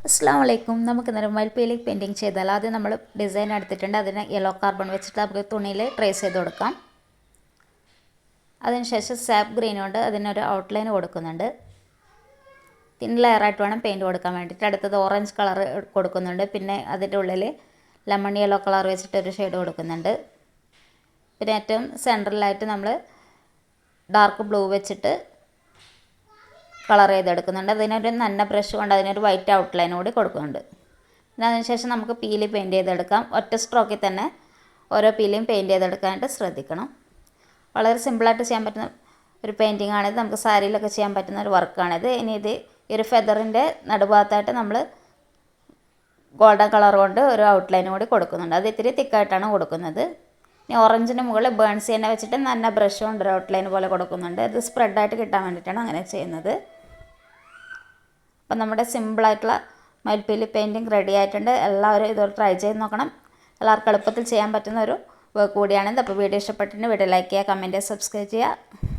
അസ്സാം വലൈക്കും. നമുക്ക് ഇന്നലെ മയിൽപ്പീലി പെയിൻറ്റിങ് ചെയ്താൽ ആദ്യം നമ്മൾ ഡിസൈൻ എടുത്തിട്ടുണ്ട്. അതിന് യെല്ലോ കാർബൺ വെച്ചിട്ട് നമുക്ക് തുണിയിൽ ട്രേസ് ചെയ്ത് കൊടുക്കാം. അതിനുശേഷം സാപ്പ് ഗ്രീൻ കൊണ്ട് അതിനൊരു ഔട്ട്ലൈൻ കൊടുക്കുന്നുണ്ട്. തിൻ ലെയറായിട്ട് വേണം പെയിൻറ്റ് കൊടുക്കാൻ വേണ്ടിയിട്ട്. അടുത്തത് ഓറഞ്ച് കളർ കൊടുക്കുന്നുണ്ട്. പിന്നെ അതിൻ്റെ ഉള്ളിൽ ലെമൺ യെല്ലോ കളർ വെച്ചിട്ടൊരു ഷെയ്ഡ് കൊടുക്കുന്നുണ്ട്. പിന്നെ ഏറ്റവും സെൻട്രലായിട്ട് നമ്മൾ ഡാർക്ക് ബ്ലൂ വെച്ചിട്ട് കളർ ചെയ്തെടുക്കുന്നുണ്ട്. അതിനൊരു നന്ന ബ്രഷ് കൊണ്ട് അതിനൊരു വൈറ്റ് ഔട്ട്ലൈൻ കൂടി കൊടുക്കുന്നുണ്ട്. പിന്നെ അതിനുശേഷം നമുക്ക് പീലി പെയിൻറ്റ് ചെയ്തെടുക്കാം. ഒറ്റ സ്ട്രോക്കിൽ തന്നെ ഓരോ പീലിയും പെയിൻറ്റ് ചെയ്തെടുക്കാനായിട്ട് ശ്രദ്ധിക്കണം. വളരെ സിമ്പിളായിട്ട് ചെയ്യാൻ പറ്റുന്ന ഒരു പെയിൻറ്റിംഗ് ആണിത്. നമുക്ക് സാരിയിലൊക്കെ ചെയ്യാൻ പറ്റുന്ന ഒരു വർക്കാണിത്. ഇനി ഇത് ഈ ഒരു ഫെദറിൻ്റെ നടുഭാഗത്തായിട്ട് നമ്മൾ ഗോൾഡൻ കളർ കൊണ്ട് ഒരു ഔട്ട്ലൈൻ കൂടി കൊടുക്കുന്നുണ്ട്. അത് ഇത്തിരി തിക്കായിട്ടാണ് കൊടുക്കുന്നത്. ഇനി ഓറഞ്ചിന് മുകളിൽ ബേൺസ് തന്നെ വെച്ചിട്ട് നല്ല ബ്രഷ് കൊണ്ട് ഒരു ഔട്ട്ലൈൻ പോലെ കൊടുക്കുന്നുണ്ട്. ഇത് സ്പ്രെഡായിട്ട് കിട്ടാൻ വേണ്ടിയിട്ടാണ് അങ്ങനെ ചെയ്യുന്നത്. അപ്പം നമ്മുടെ സിമ്പിളായിട്ടുള്ള മയിൽപ്പീലി പെയിൻറ്റിങ് റെഡി ആയിട്ടുണ്ട്. എല്ലാവരും ഇതൊരു ട്രൈ ചെയ്ത് നോക്കണം. എല്ലാവർക്കും എളുപ്പത്തിൽ ചെയ്യാൻ പറ്റുന്ന ഒരു വർക്ക് കൂടിയാണിത്. അപ്പോൾ വീഡിയോ ഇഷ്ടപ്പെട്ടിട്ടുണ്ടെങ്കിൽ വീഡിയോ ലൈക്ക് ചെയ്യുക, കമൻറ്റ് ചെയ്യുക, സബ്സ്ക്രൈബ് ചെയ്യുക.